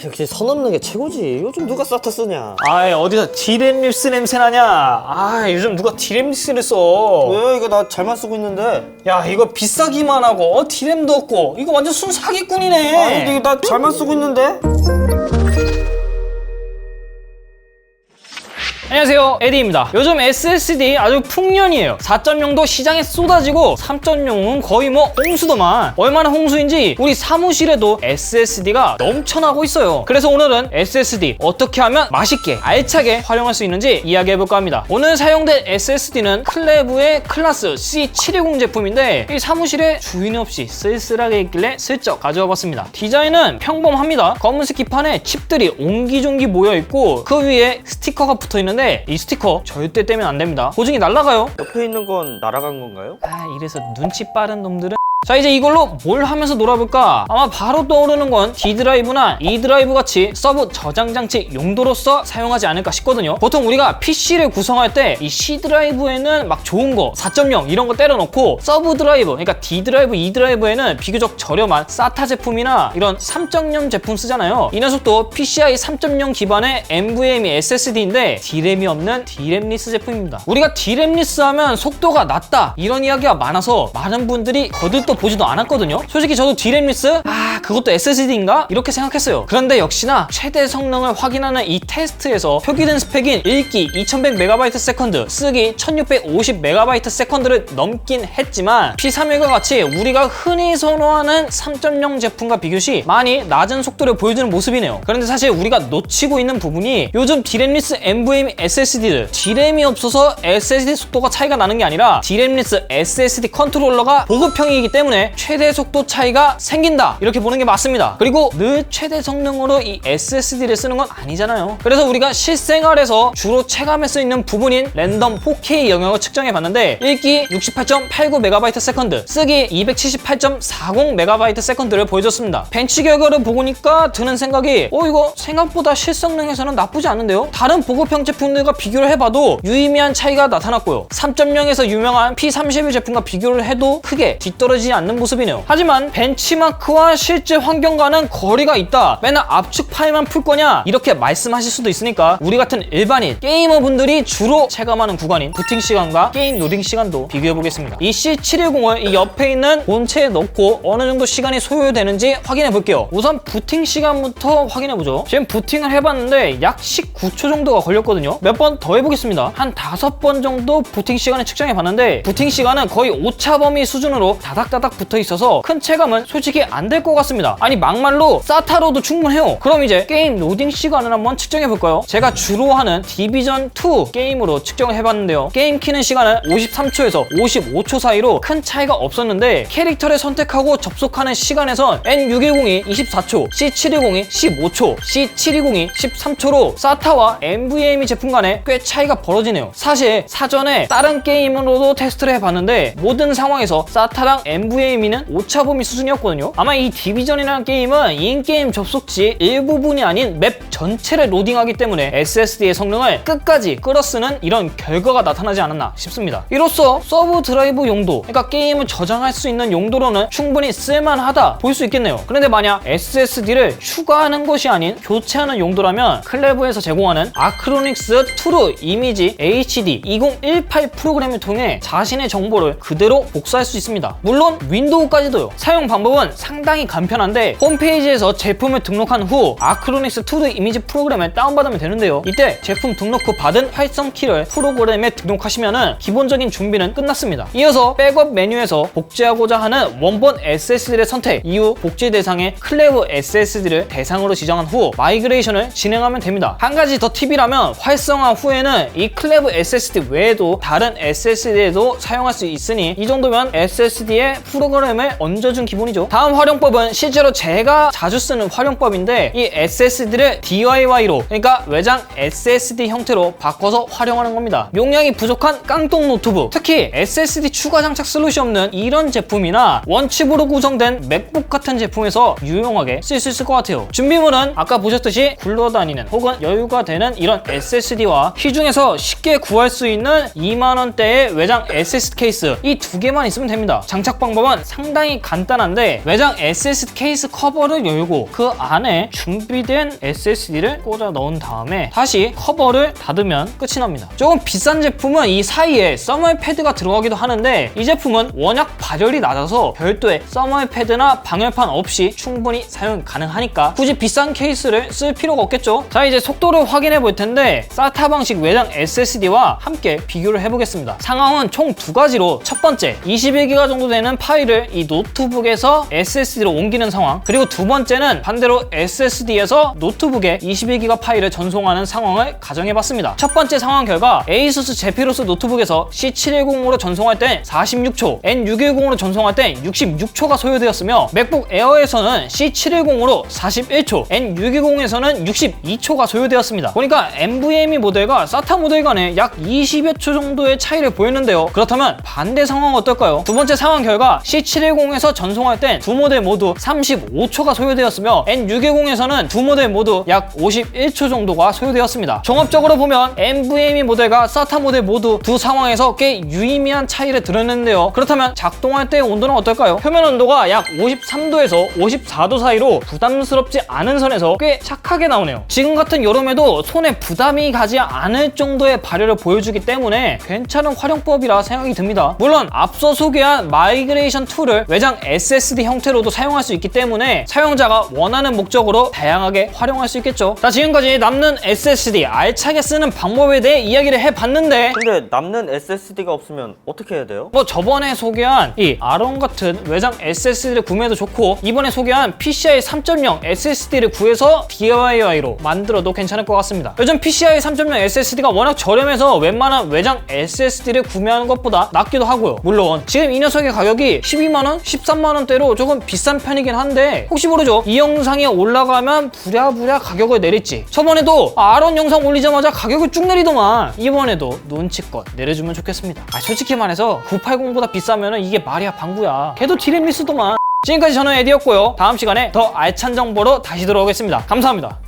역시 선 넘는 게 최고지. 요즘 누가 SATA 쓰냐. 아이 어디서 디램리스 냄새 나냐. 아 요즘 누가 디램리스를 써. 왜? 이거 나 잘만 쓰고 있는데. 야 이거 비싸기만 하고 디램도 없고 이거 완전 순 사기꾼이네. 아니 근데 이거 나 잘만 쓰고 있는데. 안녕하세요, 에디입니다. 요즘 SSD 아주 풍년이에요. 4.0도 시장에 쏟아지고 3.0은 거의 뭐 홍수더만. 얼마나 홍수인지 우리 사무실에도 SSD가 넘쳐나고 있어요. 그래서 오늘은 SSD 어떻게 하면 맛있게 알차게 활용할 수 있는지 이야기해볼까 합니다. 오늘 사용된 SSD는 클레브의 클라스 C720 제품인데 이 사무실에 주인 없이 쓸쓸하게 있길래 슬쩍 가져와 봤습니다. 디자인은 평범합니다. 검은색 기판에 칩들이 옹기종기 모여있고 그 위에 스티커가 붙어있는데 이 스티커 절대 떼면 안 됩니다. 고증이 날아가요. 옆에 있는 건 날아간 건가요? 아 이래서 눈치 빠른 놈들은. 자 이제 이걸로 뭘 하면서 놀아볼까? 아마 바로 떠오르는 건 D 드라이브나 E 드라이브 같이 서브 저장 장치 용도로서 사용하지 않을까 싶거든요. 보통 우리가 PC를 구성할 때 이 C 드라이브에는 막 좋은 거 4.0 이런 거 때려놓고 서브 드라이브 그러니까 D 드라이브, E 드라이브에는 비교적 저렴한 SATA 제품이나 이런 3.0 제품 쓰잖아요. 이 녀석도 PCI 3.0 기반의 NVMe SSD인데 D램이 없는 D램리스 제품입니다. 우리가 D램리스 하면 속도가 낮다 이런 이야기가 많아서 많은 분들이 거들떠 보지도 않았거든요. 솔직히 저도 D램리스 그것도 SSD인가? 이렇게 생각했어요. 그런데 역시나 최대 성능을 확인하는 이 테스트에서 표기된 스펙인 읽기 2100MB/s, 쓰기 1650MB/s를 넘긴 했지만 P31과 같이 우리가 흔히 선호하는 3.0 제품과 비교시 많이 낮은 속도를 보여주는 모습이네요. 그런데 사실 우리가 놓치고 있는 부분이 요즘 D램리스 NVMe SSD들 D램이 없어서 SSD 속도가 차이가 나는 게 아니라 D램리스 SSD 컨트롤러가 보급형이기 때문에 최대 속도 차이가 생긴다 이렇게 보는 게 맞습니다. 그리고 늘 최대 성능으로 이 SSD를 쓰는 건 아니잖아요. 그래서 우리가 실생활에서 주로 체감할 수 있는 부분인 랜덤 4K 영역을 측정해 봤는데 읽기 68.89MB/s, 쓰기 278.40MB/s를 보여줬습니다. 벤치 결과를 보니까 드는 생각이 이거 생각보다 실성능에서는 나쁘지 않은데요? 다른 보급형 제품들과 비교를 해봐도 유의미한 차이가 나타났고요. 3.0에서 유명한 P31 제품과 비교를 해도 크게 뒤떨어지지 않는 모습이네요. 하지만 벤치마크와 실제 환경과는 거리가 있다. 맨날 압축 파일만 풀 거냐? 이렇게 말씀하실 수도 있으니까 우리 같은 일반인 게이머분들이 주로 체감하는 구간인 부팅 시간과 게임 로딩 시간도 비교해 보겠습니다. 이 C710을 이 옆에 있는 본체에 넣고 어느 정도 시간이 소요되는지 확인해 볼게요. 우선 부팅 시간부터 확인해 보죠. 지금 부팅을 해봤는데 약 19초 정도가 걸렸거든요. 몇 번 더 해보겠습니다. 한 5번 정도 부팅 시간을 측정해 봤는데 부팅 시간은 거의 오차 범위 수준으로 다닥다닥 붙어 있어서 큰 체감은 솔직히 안 될 것 같습니다. 아니 막말로 SATA로도 충분해요. 그럼 이제 게임 로딩 시간을 한번 측정해 볼까요? 제가 주로 하는 디비전2 게임으로 측정을 해봤는데요. 게임 키는 시간은 53초에서 55초 사이로 큰 차이가 없었는데 캐릭터를 선택하고 접속하는 시간에선 N610이 24초, C710이 15초, C720이 13초로 SATA와 NVMe 제품 간에 꽤 차이가 벌어지네요. 사실 사전에 다른 게임으로도 테스트를 해봤는데 모든 상황에서 SATA랑 NVMe는 오차범위 수준이었거든요. 아마 이 디비전이라는 게임은 인게임 접속지 일부분이 아닌 맵 전체를 로딩하기 때문에 SSD의 성능을 끝까지 끌어쓰는 이런 결과가 나타나지 않았나 싶습니다. 이로써 서브 드라이브 용도, 그러니까 게임을 저장할 수 있는 용도로는 충분히 쓸만하다 볼 수 있겠네요. 그런데 만약 SSD를 추가하는 것이 아닌 교체하는 용도라면 클레브에서 제공하는 아크로닉스 트루 이미지 HD 2018 프로그램을 통해 자신의 정보를 그대로 복사할 수 있습니다. 물론 윈도우까지도요. 사용 방법은 상당히 간편한데 홈페이지에서 제품을 등록한 후 아크로닉스 투드 이미지 프로그램을 다운받으면 되는데요. 이때 제품 등록 후 받은 활성 키를 프로그램에 등록하시면 기본적인 준비는 끝났습니다. 이어서 백업 메뉴에서 복제하고자 하는 원본 SSD를 선택, 이후 복제 대상에 클레브 SSD를 대상으로 지정한 후 마이그레이션을 진행하면 됩니다. 한 가지 더 팁이라면 활성화 후에는 이 클레브 SSD 외에도 다른 SSD에도 사용할 수 있으니 이 정도면 SSD에 프로그램을 얹어준 기본이죠. 다음 활용법은 실제로 제가 자주 쓰는 활용법인데 이 SSD를 DIY로 그러니까 외장 SSD 형태로 바꿔서 활용하는 겁니다. 용량이 부족한 깡통 노트북, 특히 SSD 추가 장착 슬롯이 없는 이런 제품이나 원칩으로 구성된 맥북 같은 제품에서 유용하게 쓸 수 있을 것 같아요. 준비물은 아까 보셨듯이 굴러다니는 혹은 여유가 되는 이런 SSD와 시중에서 쉽게 구할 수 있는 2만원대의 외장 SSD 케이스 이 두 개만 있으면 됩니다. 장착 방법 방법은 상당히 간단한데 외장 SSD 케이스 커버를 열고 그 안에 준비된 SSD를 꽂아 넣은 다음에 다시 커버를 닫으면 끝이 납니다. 조금 비싼 제품은 이 사이에 서머웨어 패드가 들어가기도 하는데 이 제품은 워낙 발열이 낮아서 별도의 서머웨어 패드나 방열판 없이 충분히 사용 가능하니까 굳이 비싼 케이스를 쓸 필요가 없겠죠. 자, 이제 속도를 확인해 볼 텐데 SATA 방식 외장 SSD와 함께 비교를 해보겠습니다. 상황은 총 두 가지로, 첫 번째 21기가 정도 되는 파일을 이 노트북에서 SSD로 옮기는 상황, 그리고 두 번째는 반대로 SSD에서 노트북에 21기가 파일을 전송하는 상황을 가정해봤습니다. 첫 번째 상황 결과 ASUS 제피로스 노트북에서 C710으로 전송할 땐 46초, N610으로 전송할 땐 66초가 소요되었으며 맥북 에어에서는 C710으로 41초, N620에서는 62초가 소요되었습니다. 보니까 NVMe 모델과 SATA 모델 간에 약 20여 초 정도의 차이를 보였는데요. 그렇다면 반대 상황은 어떨까요? 두 번째 상황 결과 C710에서 전송할 땐 두 모델 모두 35초가 소요되었으며 N610에서는 두 모델 모두 약 51초 정도가 소요되었습니다. 종합적으로 보면 NVMe 모델과 SATA 모델 모두 두 상황에서 꽤 유의미한 차이를 드러냈는데요. 그렇다면 작동할 때의 온도는 어떨까요? 표면 온도가 약 53도에서 54도 사이로 부담스럽지 않은 선에서 꽤 착하게 나오네요. 지금 같은 여름에도 손에 부담이 가지 않을 정도의 발열을 보여주기 때문에 괜찮은 활용법이라 생각이 듭니다. 물론 앞서 소개한 마이그레이션 툴을 외장 SSD 형태로도 사용할 수 있기 때문에 사용자가 원하는 목적으로 다양하게 활용할 수 있겠죠. 자, 지금까지 남는 SSD 알차게 쓰는 방법에 대해 이야기를 해봤는데 근데 남는 SSD가 없으면 어떻게 해야 돼요? 뭐 저번에 소개한 이 아론 같은 외장 SSD를 구매해도 좋고 이번에 소개한 PCIe 3.0 SSD를 구해서 DIY로 만들어도 괜찮을 것 같습니다. 요즘 PCIe 3.0 SSD가 워낙 저렴해서 웬만한 외장 SSD를 구매하는 것보다 낫기도 하고요. 물론 지금 이 녀석의 가격이 12만원, 13만원대로 조금 비싼 편이긴 한데 혹시 모르죠? 이 영상이 올라가면 부랴부랴 가격을 내릴지. 저번에도 아론 영상 올리자마자 가격을 쭉 내리더만 이번에도 눈치껏 내려주면 좋겠습니다. 솔직히 말해서 980보다 비싸면 이게 말이야 방구야. 걔도 디램 리스더만. 지금까지 저는 에디였고요. 다음 시간에 더 알찬 정보로 다시 돌아오겠습니다. 감사합니다.